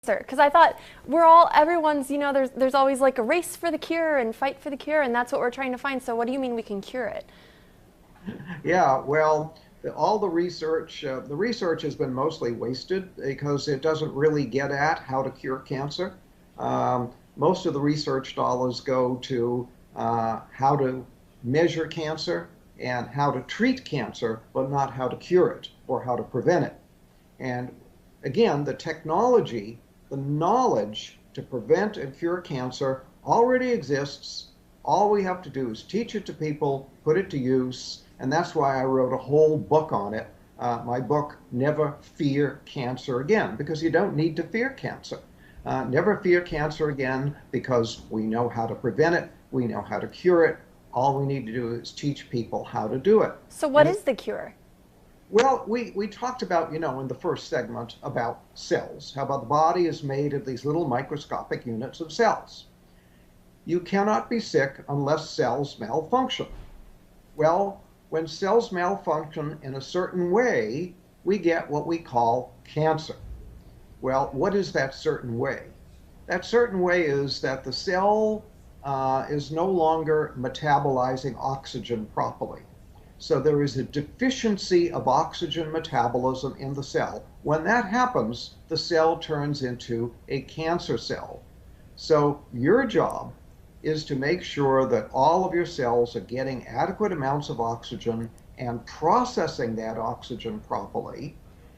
Because I thought everyone's, there's always like a race for the cure and fight for the cure, and that's what we're trying to find. So what do you mean we can cure it? Yeah, well, all the research has been mostly wasted because it doesn't really get at how to cure cancer. Most of the research dollars go to how to measure cancer and how to treat cancer, but not how to cure it or how to prevent it. And again, the technology, the knowledge to prevent and cure cancer already exists. All we have to do is teach it to people, put it to use, and that's why I wrote a whole book on it. My book, Never Fear Cancer Again, because you don't need to fear cancer. Never fear cancer again because we know how to prevent it, we know how to cure it. All we need to do is teach people how to do it. So what is the cure? Well, we talked about, in the first segment about cells, how about the body is made of these little microscopic units of cells. You cannot be sick unless cells malfunction. Well, when cells malfunction in a certain way, we get what we call cancer. Well, what is that certain way? That certain way is that the cell is no longer metabolizing oxygen properly. So there is a deficiency of oxygen metabolism in the cell. When that happens, the cell turns into a cancer cell. So your job is to make sure that all of your cells are getting adequate amounts of oxygen and processing that oxygen properly.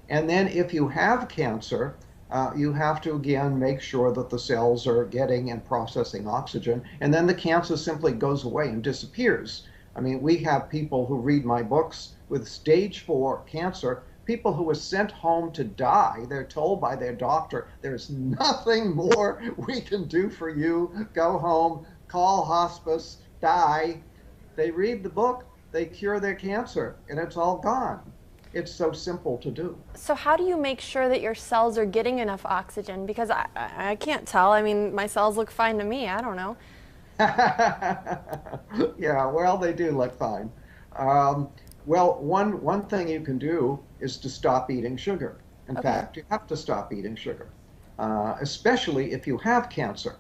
And then if you have cancer, you have to again make sure that the cells are getting and processing oxygen, and then the cancer simply goes away and disappears. I mean, we have people who read my books with stage 4 cancer, people who were sent home to die. They're told by their doctor, there's nothing more we can do for you. Go home, call hospice, die. They read the book, they cure their cancer, and it's all gone. It's so simple to do. So how do you make sure that your cells are getting enough oxygen? Because I can't tell. I mean, my cells look fine to me. I don't know. Yeah, well, they do look fine. Well, one thing you can do is to stop eating sugar. In fact, you have to stop eating sugar, especially if you have cancer.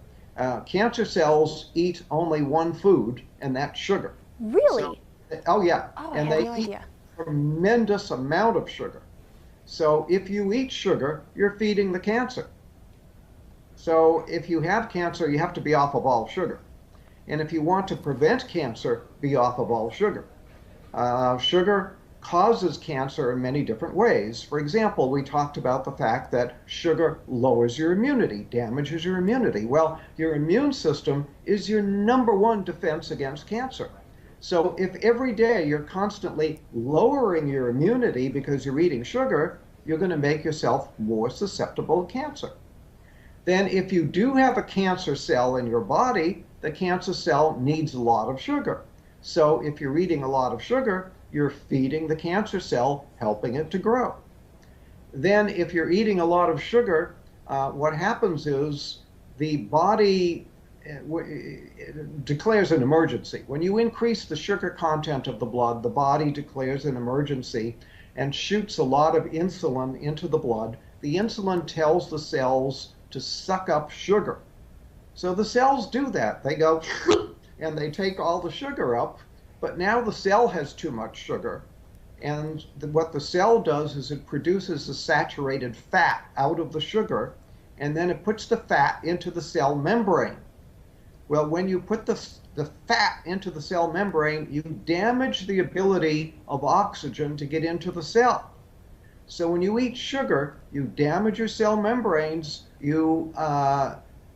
Cancer cells eat only one food, and that's sugar. Really? Oh, yeah. Oh, and I had they no eat idea. a tremendous amount of sugar. So if you eat sugar, you're feeding the cancer. So if you have cancer, you have to be off of all sugar. And if you want to prevent cancer, be off of all sugar. Sugar causes cancer in many different ways. For example, we talked about the fact that sugar lowers your immunity, damages your immunity. Well, your immune system is your #1 defense against cancer. So if every day you're constantly lowering your immunity because you're eating sugar, you're going to make yourself more susceptible to cancer. Then if you do have a cancer cell in your body, the cancer cell needs a lot of sugar. So if you're eating a lot of sugar, you're feeding the cancer cell, helping it to grow. Then if you're eating a lot of sugar, what happens is the body declares an emergency. When you increase the sugar content of the blood, the body declares an emergency and shoots a lot of insulin into the blood. The insulin tells the cells to suck up sugar. So the cells do that. They go and they take all the sugar up, but now the cell has too much sugar. And what the cell does is it produces a saturated fat out of the sugar, and then it puts the fat into the cell membrane. Well, when you put the fat into the cell membrane, you damage the ability of oxygen to get into the cell. So when you eat sugar, you damage your cell membranes, you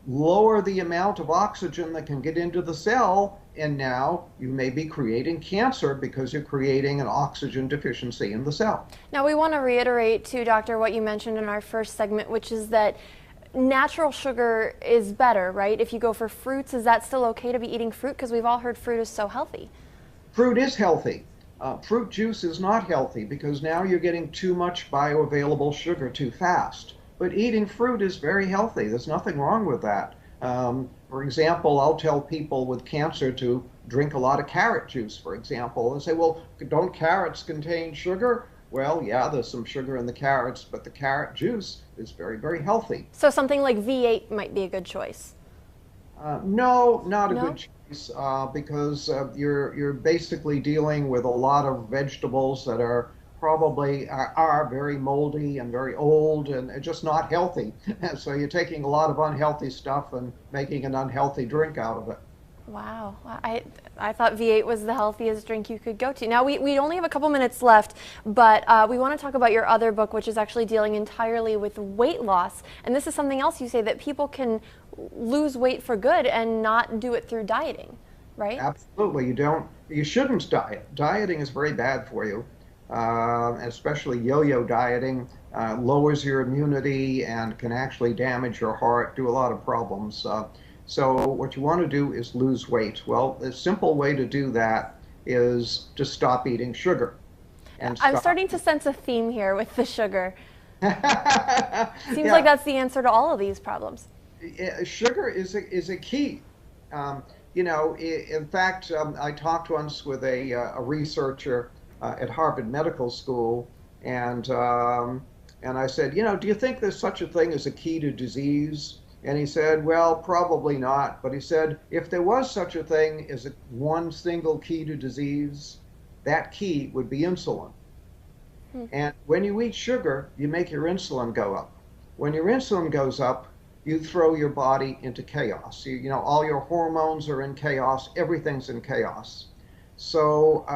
lower the amount of oxygen that can get into the cell, and now you may be creating cancer because you're creating an oxygen deficiency in the cell. Now we want to reiterate too, Doctor, what you mentioned in our first segment, which is that natural sugar is better, right? If you go for fruits, is that still okay to be eating fruit? Because we've all heard fruit is so healthy. Fruit is healthy. Fruit juice is not healthy because now you're getting too much bioavailable sugar too fast. But eating fruit is very healthy. There's nothing wrong with that. For example, I'll tell people with cancer to drink a lot of carrot juice, for example, and say, well, don't carrots contain sugar? Well, yeah, there's some sugar in the carrots, but the carrot juice is very, very healthy. So something like V8 might be a good choice. No, not a good No? choice because you're basically dealing with a lot of vegetables that are very moldy and very old and just not healthy. So you're taking a lot of unhealthy stuff and making an unhealthy drink out of it. Wow. I thought V8 was the healthiest drink you could go to. Now, we only have a couple minutes left, but we want to talk about your other book, which is actually dealing entirely with weight loss. And this is something else you say, that people can lose weight for good and not do it through dieting, right? Absolutely, you shouldn't diet. Dieting is very bad for you, especially yo-yo dieting. Lowers your immunity and can actually damage your heart, do a lot of problems. So what you want to do is lose weight. Well, the simple way to do that is to stop eating sugar. And I'm stop. starting to sense a theme here with the sugar. Seems Yeah, like that's the answer to all of these problems. sugar is a key. In fact, I talked once with a researcher at Harvard Medical School, and I said, do you think there's such a thing as a key to disease? And he said, well, probably not. But he said, if there was such a thing as one single key to disease, that key would be insulin. And when you eat sugar, you make your insulin go up. When your insulin goes up, you throw your body into chaos. All your hormones are in chaos. Everything's in chaos. So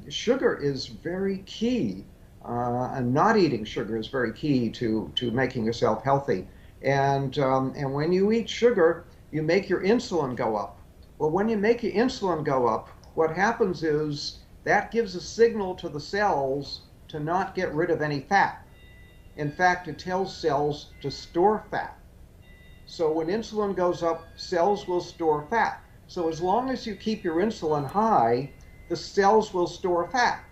sugar is very key, and not eating sugar is very key to making yourself healthy. And when you eat sugar, you make your insulin go up. Well, when you make your insulin go up, what happens is that gives a signal to the cells to not get rid of any fat. In fact, it tells cells to store fat. So when insulin goes up, cells will store fat. So as long as you keep your insulin high, the cells will store fat.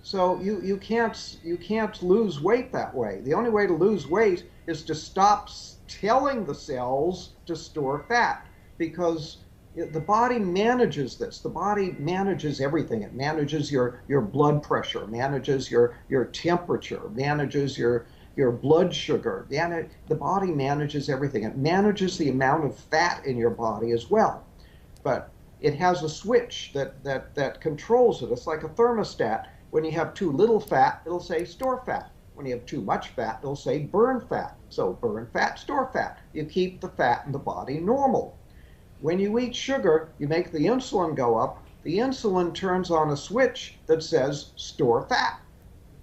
So you can't lose weight that way. The only way to lose weight is to stop telling the cells to store fat, because the body manages this. The body manages everything. It manages your blood pressure, manages your temperature, manages your blood sugar. The body manages everything. It manages the amount of fat in your body as well. But it has a switch that controls it. It's like a thermostat. When you have too little fat, it'll say store fat. When you have too much fat, it'll say burn fat. So burn fat, store fat. You keep the fat in the body normal. When you eat sugar, you make the insulin go up. The insulin turns on a switch that says store fat.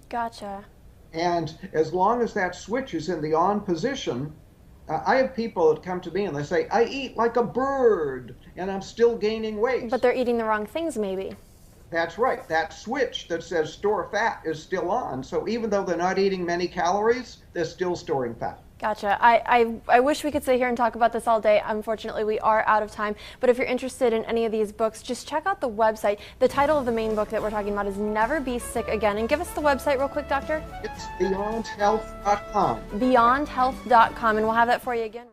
Gotcha. And as long as that switch is in the on position, I have people that come to me and they say, I eat like a bird and I'm still gaining weight. But they're eating the wrong things, maybe. That's right. That switch that says store fat is still on. So even though they're not eating many calories, they're still storing fat. Gotcha. I wish we could sit here and talk about this all day. Unfortunately, we are out of time. But if you're interested in any of these books, just check out the website. The title of the main book that we're talking about is Never Be Sick Again. And give us the website real quick, Doctor. It's beyondhealth.com. Beyondhealth.com. And we'll have that for you again.